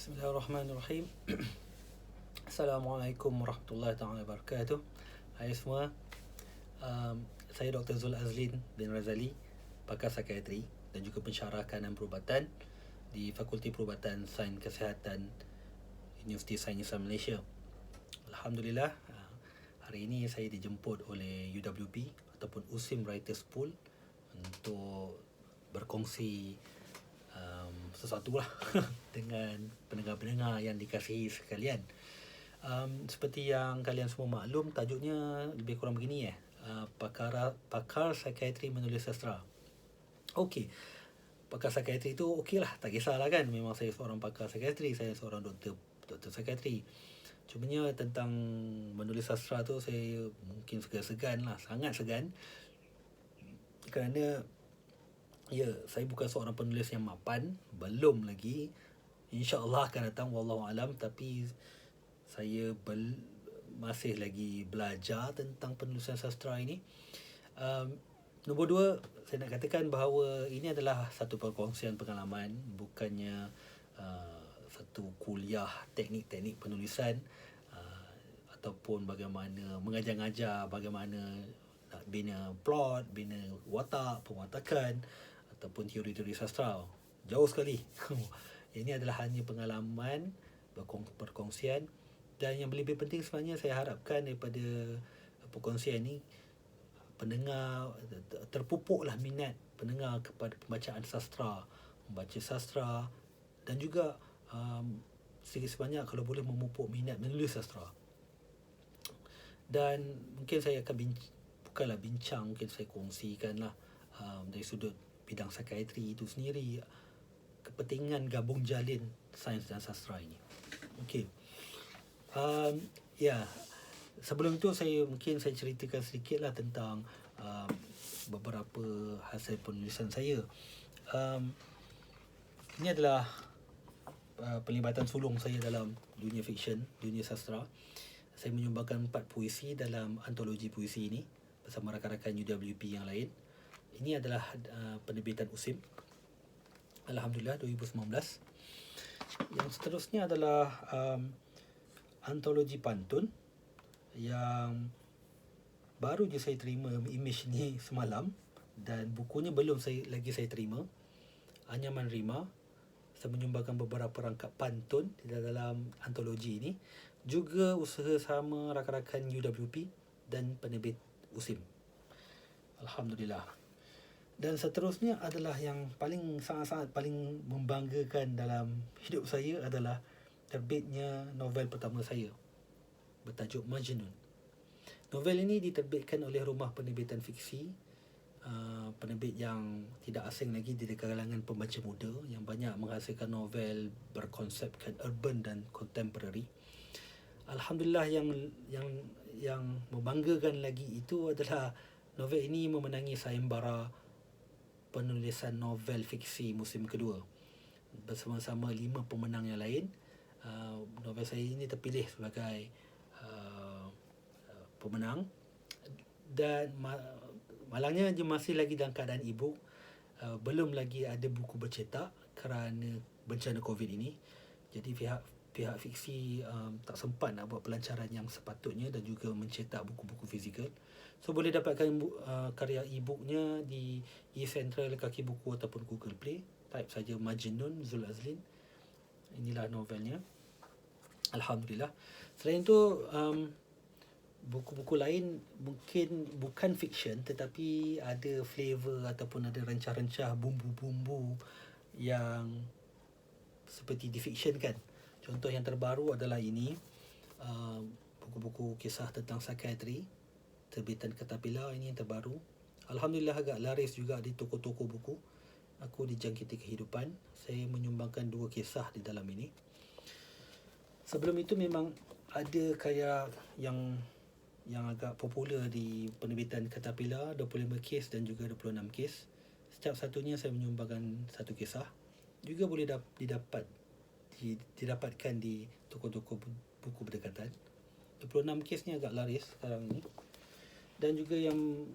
Bismillahirrahmanirrahim. Assalamualaikum warahmatullahi taala wabarakatuh. Hai semua. Saya Dr. Zul Azlin bin Razali, pakar psikiatri dan juga pensyarah kanan perubatan di Fakulti Perubatan Sains Kesihatan Universiti Sains Islam Malaysia. Alhamdulillah, hari ini saya dijemput oleh UWP ataupun USIM Writers Pool untuk berkongsi sesuatu lah dengan pendengar-pendengar yang dikasihi sekalian. Seperti yang kalian semua maklum, tajuknya lebih kurang begini pakar psikiatri menulis sastra. Okey, pakar psikiatri tu okey lah, tak kisahlah kan. Memang saya seorang pakar psikiatri, saya seorang doktor psikiatri. Cumanya tentang menulis sastra tu saya mungkin segan lah, sangat segan. Kerana saya bukan seorang penulis yang mapan, belum lagi. InsyaAllah akan datang, wallahualam. Tapi saya masih lagi belajar tentang penulisan sastra ini. Nombor dua, saya nak katakan bahawa ini adalah satu perkongsian pengalaman, bukannya satu kuliah teknik-teknik penulisan ataupun bagaimana mengajar-ngajar bagaimana nak bina plot, bina watak, pewatakan ataupun teori-teori sastra. Jauh sekali. Ini adalah hanya pengalaman, perkongsian. Dan yang lebih penting sebenarnya, saya harapkan daripada perkongsian ini, pendengar terpupuklah minat pendengar kepada pembacaan sastra, membaca sastra, dan juga sedikit sebanyak kalau boleh memupuk minat menulis sastra. Dan mungkin saya akan bukanlah bincang, mungkin saya kongsikanlah dari sudut bidang psikiatri itu sendiri, kepentingan gabung jalin sains dan sastra ini. Okey. Sebelum itu saya ceritakan sedikitlah tentang beberapa hasil penulisan saya. Ini adalah pelibatan sulung saya dalam dunia fiksyen, dunia sastra. Saya menyumbangkan 4 puisi dalam antologi puisi ini bersama rakan-rakan UWP yang lain. Ini adalah penerbitan USIM, Alhamdulillah, 2019. Yang seterusnya adalah antologi pantun yang baru je saya terima imej ni semalam, dan bukunya belum lagi saya terima. Anyaman Rima. Saya menyumbangkan beberapa rangkap pantun di dalam antologi ini, juga usaha sama rakan-rakan UWP dan penerbit USIM. Alhamdulillah. Dan seterusnya adalah yang sangat-sangat paling membanggakan dalam hidup saya, adalah terbitnya novel pertama saya bertajuk Majnun. Novel ini diterbitkan oleh rumah penerbitan fiksi, penerbit yang tidak asing lagi di kalangan pembaca muda yang banyak menghasilkan novel berkonsepkan urban dan contemporary. Alhamdulillah, yang membanggakan lagi itu adalah novel ini memenangi sayembara penulisan novel fiksi musim kedua bersama-sama 5 pemenang yang lain. Novel saya ini terpilih sebagai pemenang, dan malangnya dia masih lagi dalam keadaan e-book. Belum lagi ada buku bercetak kerana bencana COVID ini. Jadi pihak fiksi tak sempat nak buat pelancaran yang sepatutnya dan juga mencetak buku-buku fizikal. So boleh dapatkan karya e-booknya di eCentral, Kaki Buku ataupun Google Play. Type saja Majnun Zul Azlin. Inilah novelnya, Alhamdulillah. Selain itu, buku-buku lain mungkin bukan fiksyen, tetapi ada flavor ataupun ada rencah-rencah bumbu-bumbu yang seperti difiksyenkan. Contoh yang terbaru adalah ini, buku-buku kisah tentang psikiatri terbitan Caterpillar. Ini yang terbaru. Alhamdulillah, agak laris juga di toko-toko buku. Aku Dijangkiti Kehidupan. Saya menyumbangkan 2 kisah di dalam ini. Sebelum itu memang ada karya yang agak popular di penerbitan Caterpillar, 25 kes dan juga 26 kes. Setiap satunya saya menyumbangkan 1 kisah. Juga boleh didapatkan di toko-toko buku berdekatan. 26 kes ni agak laris sekarang ni. Dan juga yang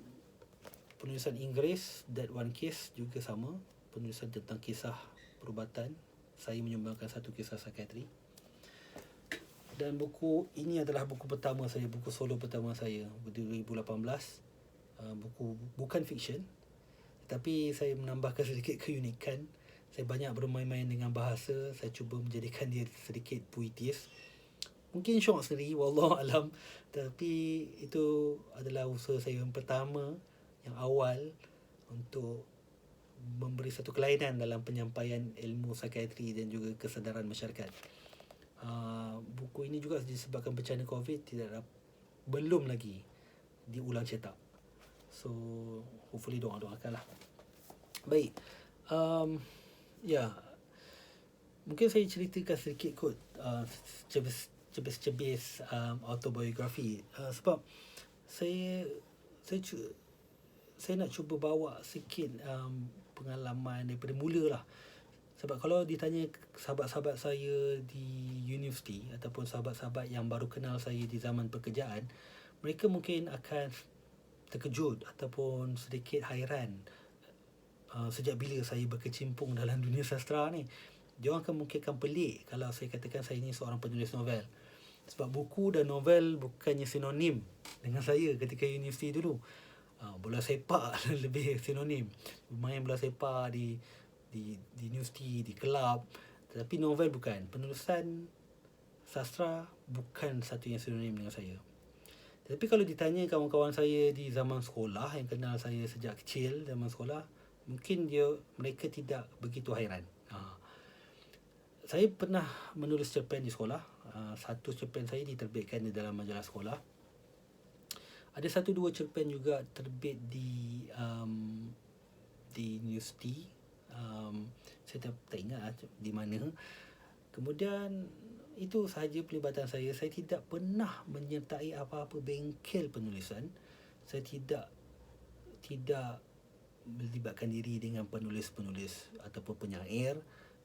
penulisan Inggeris, That One Case, juga sama, penulisan tentang kisah perubatan saya menyumbangkan satu kisah psikiatri. Dan buku ini adalah buku pertama saya, buku solo pertama saya 2018. Buku bukan fiksyen, tapi saya menambahkan sedikit keunikan. Saya banyak bermain-main dengan bahasa. Saya cuba menjadikan dia sedikit puitis. Mungkin syok sendiri, wallahualam. Tapi itu adalah usaha saya yang pertama, yang awal, untuk memberi satu kelainan dalam penyampaian ilmu psikiatri dan juga kesedaran masyarakat. Buku ini juga disebabkan bencana COVID belum lagi diulang cetak. So hopefully doakan lah. Baik, mungkin saya ceritakan sedikit kot cebis-cebis autobiografi, sebab saya nak cuba bawa sikit pengalaman daripada mula lah. Sebab kalau ditanya sahabat-sahabat saya di universiti ataupun sahabat-sahabat yang baru kenal saya di zaman pekerjaan, mereka mungkin akan terkejut ataupun sedikit hairan sejak bila saya berkecimpung dalam dunia sastra ni. Diorang mungkin akan pelik kalau saya katakan saya ni seorang penulis novel. Sebab buku dan novel bukannya sinonim dengan saya ketika universiti dulu. Bola sepak lebih sinonim. Bermain bola sepak di universiti, di kelab. Tetapi novel bukan. Penulisan sastra bukan satu yang sinonim dengan saya. Tetapi kalau ditanya kawan-kawan saya di zaman sekolah yang kenal saya sejak kecil, zaman sekolah, mungkin mereka tidak begitu hairan. Saya pernah menulis cerpen di sekolah. Satu cerpen saya diterbitkan di dalam majalah sekolah. Ada 1-2 cerpen juga terbit di universiti. Saya tak ingat di mana. Kemudian itu sahaja pelibatan saya. Saya tidak pernah menyertai apa-apa bengkel penulisan. Saya tidak melibatkan diri dengan penulis-penulis ataupun penyair.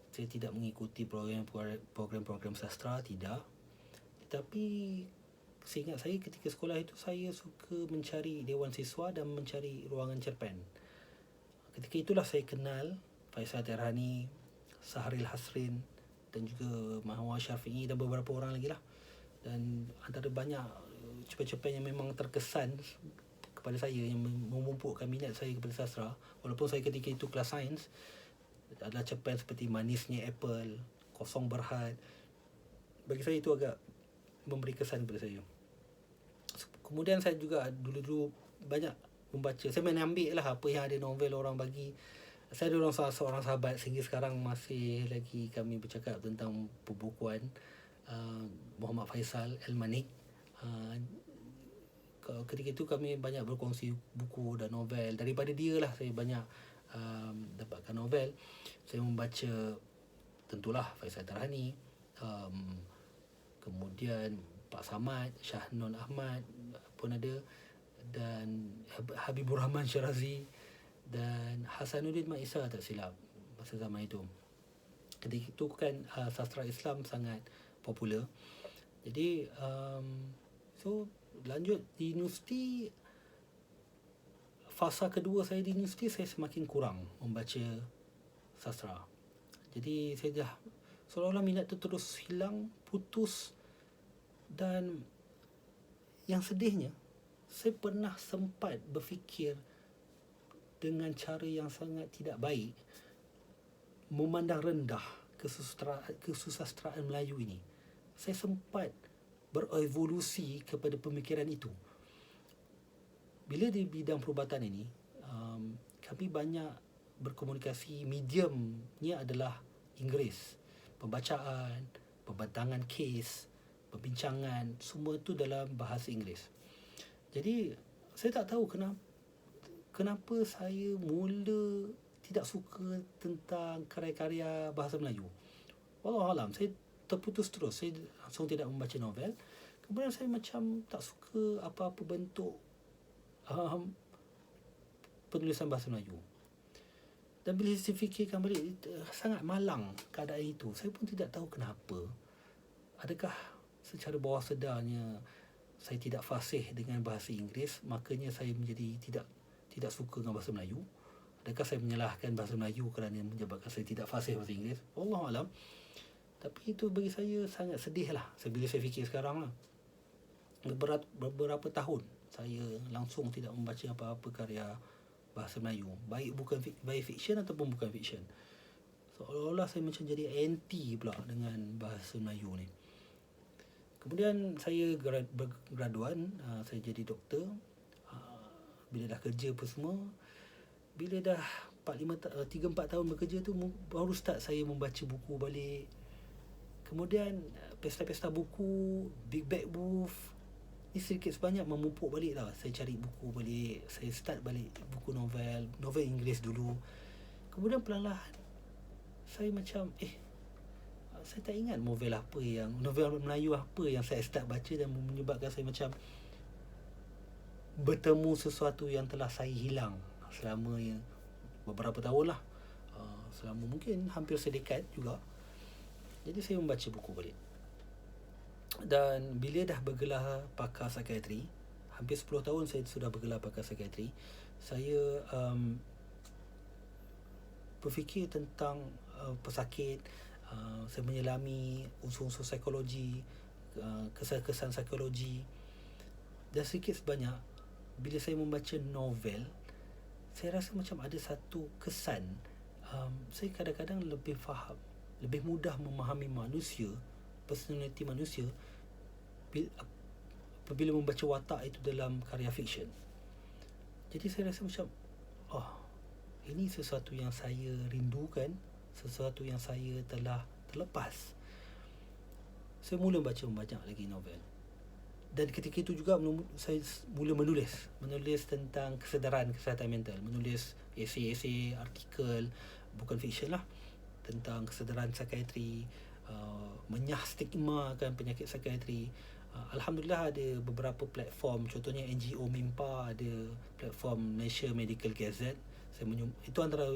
Saya tidak mengikuti program-program sastra, tidak. Tetapi seingat saya ketika sekolah itu, saya suka mencari dewan siswa dan mencari ruangan cerpen. Ketika itulah saya kenal Faisal Terhani, Sahril Hasrin dan juga Mahwa Syafi'i dan beberapa orang lagi lah. Dan antara banyak cerpen-cerpen yang memang terkesan kepada saya, yang memupukkan minat saya kepada sastra, walaupun saya ketika itu kelas sains, adalah cerpen seperti Manisnya Apple, Kosong Berhad. Bagi saya itu agak memberi kesan kepada saya. Kemudian saya juga dulu banyak membaca. Saya main ambil lah apa yang ada novel orang bagi. Saya ada seorang sahabat sehingga sekarang masih lagi kami bercakap tentang pembukuan, Muhammad Faisal Al-Manik. Ketika itu kami banyak berkongsi buku dan novel. Daripada dia lah saya banyak dapatkan novel. Saya membaca tentulah Faisal Terhani, kemudian Pak Samad, Shahnun Ahmad pun ada, dan Habibur Rahman Syirazi dan Hasanuddin Mat Isa tak silap masa zaman itu. Ketika itu kan sastra Islam sangat popular. Jadi so lanjut di universiti, fasa kedua saya di universiti, saya semakin kurang membaca sastra. Jadi saya dah seolah-olah minat tu terus hilang, putus. Dan yang sedihnya, saya pernah sempat berfikir dengan cara yang sangat tidak baik memandang rendah kesusastraan Melayu ini. Saya sempat berevolusi kepada pemikiran itu. Bila di bidang perubatan ini, kami banyak berkomunikasi, mediumnya adalah Inggeris. Pembacaan, pembentangan kes, perbincangan, semua itu dalam bahasa Inggeris. Jadi saya tak tahu kenapa saya mula tidak suka tentang karya-karya bahasa Melayu. Wallahualam, saya terputus terus. Saya langsung tidak membaca novel. Kemudian saya macam tak suka apa-apa bentuk penulisan bahasa Melayu. Dan bila saya fikirkan balik, sangat malang keadaan itu. Saya pun tidak tahu kenapa. Adakah secara bawah sedarnya saya tidak fasih dengan bahasa Inggeris, makanya saya menjadi tidak suka dengan bahasa Melayu? Adakah saya menyalahkan bahasa Melayu kerana menyebabkan saya tidak fasih bahasa Inggeris? Wallahualam. Tapi itu bagi saya sangat sedih lah bila saya fikir sekarang lah. Beberapa tahun saya langsung tidak membaca apa-apa karya bahasa Melayu, baik fiksyen ataupun bukan fiksyen. Seolah-olah saya macam jadi anti pula dengan bahasa Melayu ni. Kemudian saya bergraduan, saya jadi doktor. Bila dah kerja apa semua, bila dah 3-4 tahun bekerja tu, baru start saya membaca buku balik. Kemudian pesta-pesta buku, Big Bag Booth ni sedikit sebanyak memupuk balik lah. Saya cari buku balik, saya start balik buku novel Inggeris dulu. Kemudian perlahan saya macam saya tak ingat novel Melayu apa yang saya start baca dan menyebabkan saya macam bertemu sesuatu yang telah saya hilang selama beberapa tahun lah, selama mungkin hampir sedekad juga. Jadi saya membaca buku balik. Dan bila dah bergelar pakar psikiatri, hampir 10 tahun saya sudah bergelar pakar psikiatri, saya berfikir tentang pesakit. Saya menyelami unsur-unsur psikologi, kesan-kesan psikologi. Dan sedikit sebanyak bila saya membaca novel, saya rasa macam ada satu kesan, saya kadang-kadang lebih faham, lebih mudah memahami manusia, personality manusia apabila membaca watak itu dalam karya fiksyen. Jadi saya rasa macam ini sesuatu yang saya rindukan, sesuatu yang saya telah terlepas. Saya mula membaca banyak lagi novel. Dan ketika itu juga saya mula menulis tentang kesedaran kesihatan mental, menulis esei, artikel, bukan fiksyen lah, tentang kesedaran psikiatri, menyah stigma kan penyakit psikiatri. Alhamdulillah ada beberapa platform, contohnya NGO MIMPA, ada platform Malaysia Medical Gazette. Itu antara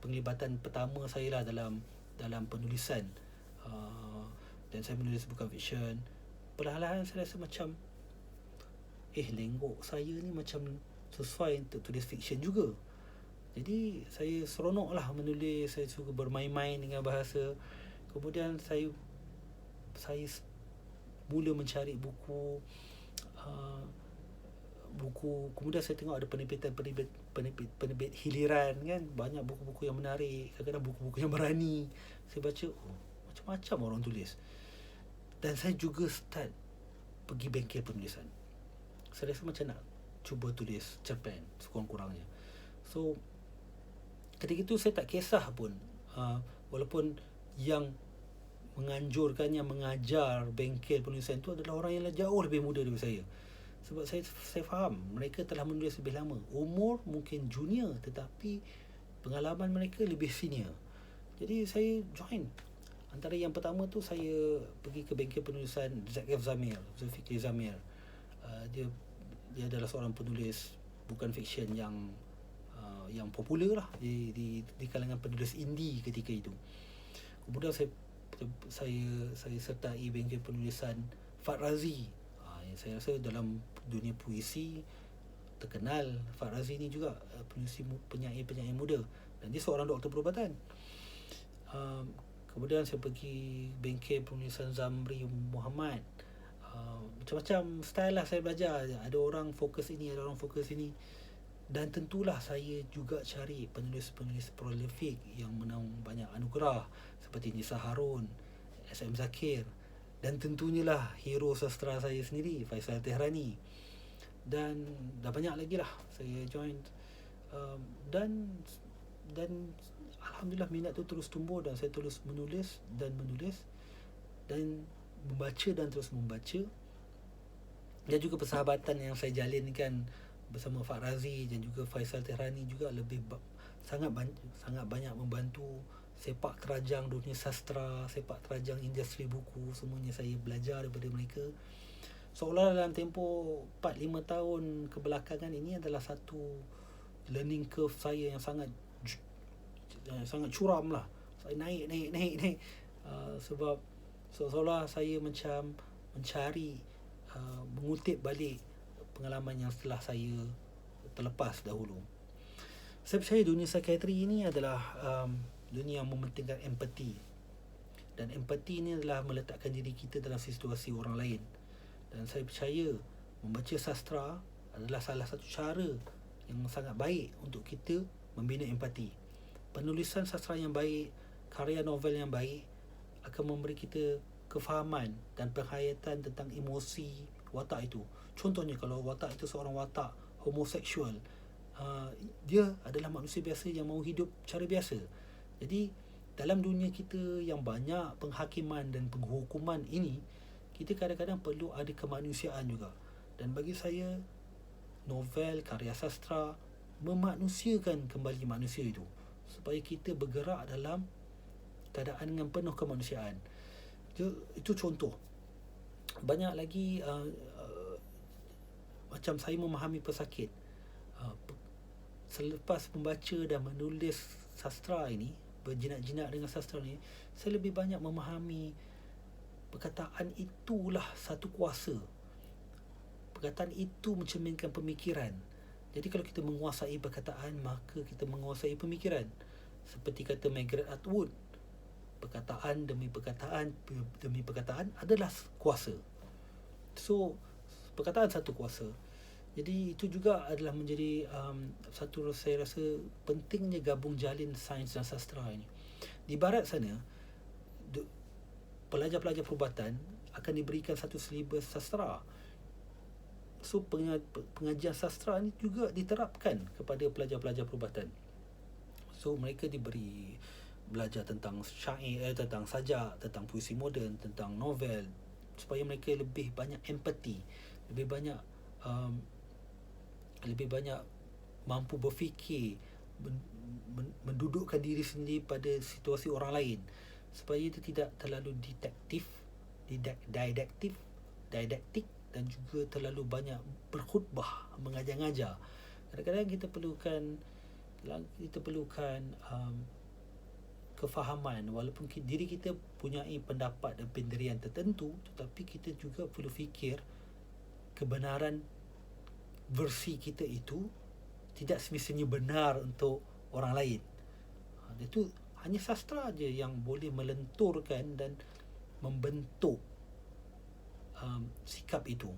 penglibatan pertama saya lah dalam penulisan, dan saya menulis bukan fiksyen. Perlahan-lahan saya rasa macam lenggok saya ni macam sesuai untuk tulis fiksyen juga. Jadi saya seronok lah menulis, saya suka bermain-main dengan bahasa. Kemudian saya mula mencari buku, kemudian saya tengok ada penerbit hiliran kan, banyak buku-buku yang menarik, kadang-kadang buku-buku yang berani. Saya baca, macam-macam orang tulis. Dan saya juga start pergi bengkel penulisan. Saya rasa macam nak cuba tulis cerpen sekurang-kurangnya. So ketika itu saya tak kisah pun, walaupun yang menganjurkan, yang mengajar bengkel penulisan itu adalah orang yang jauh lebih muda daripada saya. Sebab saya faham mereka telah menulis lebih lama. Umur mungkin junior, tetapi pengalaman mereka lebih senior. Jadi saya join. Antara yang pertama tu saya pergi ke bengkel penulisan Zulfikri Zamir. Dia adalah seorang penulis bukan fiksyen yang popular lah di kalangan penulis indie ketika itu. Kemudian saya sertai bengkel penulisan Fad Razi. Saya rasa dalam dunia puisi terkenal Fad Razi ni juga penyair muda, dan dia seorang doktor perubatan. Kemudian saya pergi bengkel penulisan Zamri Muhammad. Macam-macam style lah saya belajar. Ada orang fokus ini, ada orang fokus ini. Dan tentulah saya juga cari penulis-penulis prolific yang menang banyak anugerah seperti Nisa Harun, SM Zakir, dan tentunya lah hero sastra saya sendiri, Faisal Tehrani. Dan dah banyak lagi lah saya join. Dan Alhamdulillah minat tu terus tumbuh, dan saya terus menulis dan membaca dan terus membaca. Dan juga persahabatan yang saya jalinkan bersama Fad Razi dan juga Faisal Tehrani juga sangat banyak membantu sepak terajang dunia sastra, sepak terajang industri buku. Semuanya saya belajar daripada mereka. Seolah dalam tempoh 4-5 tahun kebelakangan ini adalah satu learning curve saya yang sangat curam lah. Saya naik. Sebab seolah saya macam mencari, mengutip balik pengalaman yang telah saya terlepas dahulu. Saya percaya dunia psikiatri ini adalah dunia yang mementingkan empati. Dan empati ini adalah meletakkan diri kita dalam situasi orang lain. Dan saya percaya membaca sastra adalah salah satu cara yang sangat baik untuk kita membina empati. Penulisan sastra yang baik, karya novel yang baik akan memberi kita kefahaman dan penghayatan tentang emosi watak itu. Contohnya kalau watak itu seorang watak homoseksual, dia adalah manusia biasa yang mahu hidup cara biasa. Jadi dalam dunia kita yang banyak penghakiman dan penghukuman ini, kita kadang-kadang perlu ada kemanusiaan juga. Dan bagi saya, novel, karya sastra memanusiakan kembali manusia itu, supaya kita bergerak dalam keadaan dengan penuh kemanusiaan. Itu contoh. Banyak lagi macam saya memahami pesakit. Selepas membaca dan menulis sastra ini, berjinak-jinak dengan sastra ni, saya lebih banyak memahami perkataan itulah satu kuasa. Perkataan itu mencerminkan pemikiran. Jadi kalau kita menguasai perkataan, maka kita menguasai pemikiran. Seperti kata Margaret Atwood, perkataan demi perkataan demi perkataan adalah kuasa. So, perkataan satu kuasa. Jadi itu juga adalah menjadi satu, saya rasa pentingnya gabung jalin sains dan sastra ini. Di barat sana, pelajar-pelajar perubatan akan diberikan satu silibus sastra. So pengajian sastra ni juga diterapkan kepada pelajar-pelajar perubatan. So mereka diberi belajar tentang syair, tentang sajak, tentang puisi moden, tentang novel, supaya mereka lebih banyak empati, lebih banyak mampu berfikir, mendudukkan diri sendiri pada situasi orang lain, supaya itu tidak terlalu didaktik dan juga terlalu banyak berkhutbah, mengajar-ngajar. Kadang-kadang kita perlukan kefahaman, walaupun diri kita punyai pendapat dan pendirian tertentu, tetapi kita juga perlu fikir kebenaran versi kita itu tidak semestinya benar untuk orang lain. Itu hanya sastra aja yang boleh melenturkan dan membentuk sikap itu.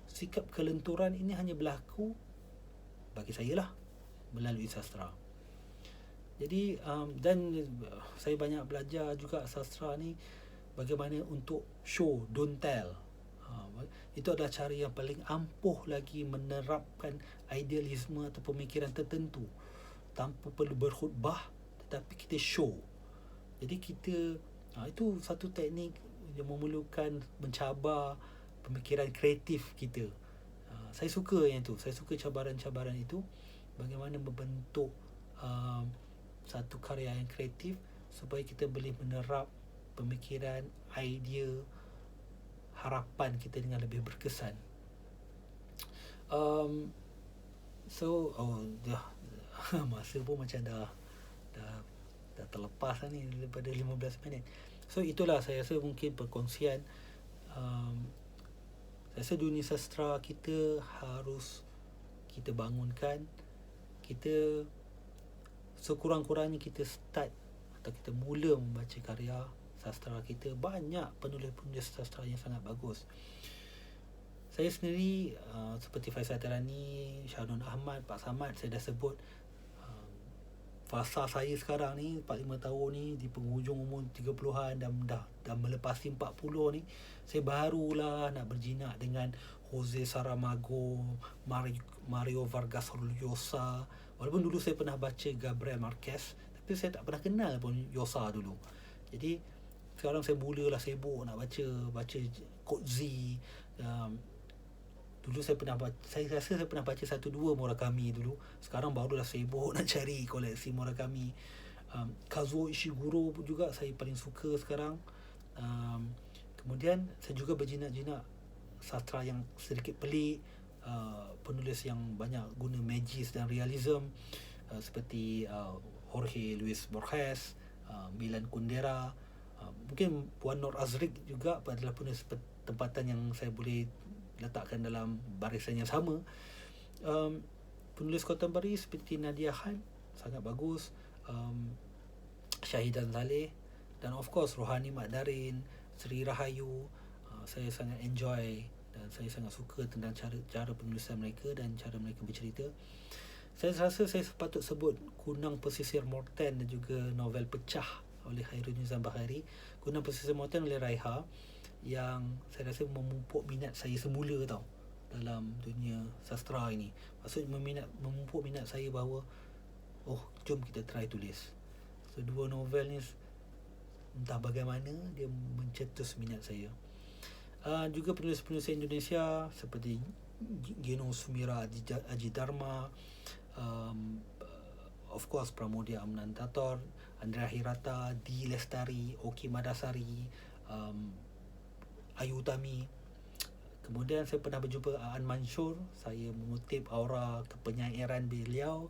Sikap kelenturan ini hanya berlaku, bagi saya lah, melalui sastra. Jadi dan saya banyak belajar juga sastra ni bagaimana untuk show, don't tell. Itu adalah cara yang paling ampuh lagi menerapkan idealisme atau pemikiran tertentu tanpa perlu berkhutbah, tetapi kita show. Jadi kita itu satu teknik yang memerlukan mencabar pemikiran kreatif kita. Saya suka yang itu. Saya suka cabaran-cabaran itu, bagaimana membentuk satu karya yang kreatif supaya kita boleh menerap pemikiran, idea, harapan kita dengan lebih berkesan. Dah masa pun macam dah terlepas lah ni daripada 15 minit. So itulah saya rasa mungkin perkongsian. Saya rasa dunia sastra kita harus kita bangunkan. Kita sekurang-kurangnya kita start atau kita mula membaca karya sastra kita. Banyak penulis-penulis sastra yang sangat bagus. Saya sendiri seperti Faisal Terani, Syahrul Ahmad, Pak Samad, saya dah sebut. Fasa saya sekarang ni 45 tahun ni, di penghujung umur 30-an dan dah melepasi 40 ni, saya barulah nak berjinak dengan Jose Saramago, Mario Vargas Llosa. Walaupun dulu saya pernah baca Gabriel Marquez, tapi saya tak pernah kenal pun Llosa dulu. Jadi sekarang saya mulalah sibuk nak baca Coetzee. Dulu saya rasa saya pernah baca 1-2 Murakami dulu. Sekarang barulah sibuk nak cari koleksi Murakami. Kazuo Ishiguro pun juga saya paling suka sekarang. Kemudian saya juga berjinak-jinak sastra yang sedikit pelik, penulis yang banyak guna magis dan realism, seperti Jorge Luis Borges, Milan Kundera. Mungkin Puan Nur Azrik juga adalah penulis tempatan yang saya boleh letakkan dalam barisan yang sama. Penulis kontemporari seperti Nadia Khan sangat bagus. Syahidan Saleh, dan of course Rohani Mat Darin, Sri Rahayu. Saya sangat enjoy dan saya sangat suka tentang cara penulisan mereka dan cara mereka bercerita. Saya rasa saya patut sebut Kunang Pesisir Morten dan juga novel Pecah oleh Khairunnizam Bahari. Kunang Pesisir Morten oleh Raiha, yang saya rasa memupuk minat saya semula tau dalam dunia sastra ini. Maksudnya memupuk minat saya bahawa jom kita try tulis. So dua novel ni entah bagaimana dia mencetus minat saya. Juga penulis-penulis Indonesia seperti Geno Sumira Aji Dharma, of course Pramodia Amnantator, Andrea Hirata, D. Lestari, Oki Madasari, Ayu Utami. Kemudian saya pernah berjumpa Aan Mansur. Saya mengutip aura kepenyairan beliau.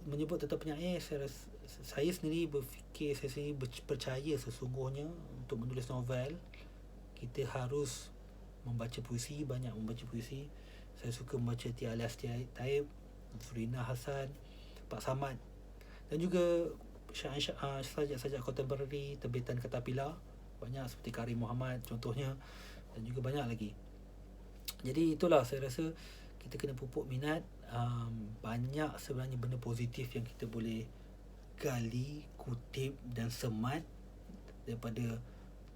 Menyebut tentang penyair, saya sendiri berfikir, saya sendiri percaya sesungguhnya untuk menulis novel kita harus membaca puisi, banyak membaca puisi. Saya suka membaca Tia Alias Taib, Zurina Hassan, Pak Samad, dan juga sajak-sajak kontemporari terbitan Katapila, banyak seperti Karim Muhammad contohnya, dan juga banyak lagi. Jadi itulah, saya rasa kita kena pupuk minat. Banyak sebenarnya benda positif yang kita boleh gali, kutip dan semat daripada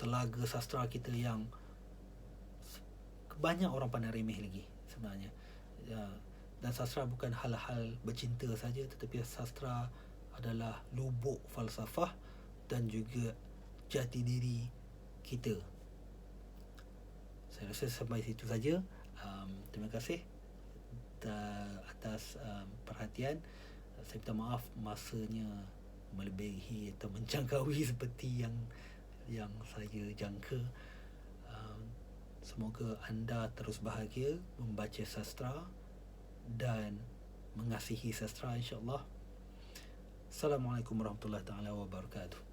telaga sastra kita yang banyak orang pandang remeh lagi sebenarnya. Dan sastra bukan hal-hal bercinta saja, tetapi sastra adalah lubuk falsafah dan juga jati diri kita. Saya rasa sampai situ saja. Terima kasih atas perhatian. Saya minta maaf masanya melebihi atau menjangkaui seperti yang saya jangka. Semoga anda terus bahagia membaca sastra dan mengasihi sastra, insya-Allah. Assalamualaikum warahmatullahi taala wabarakatuh.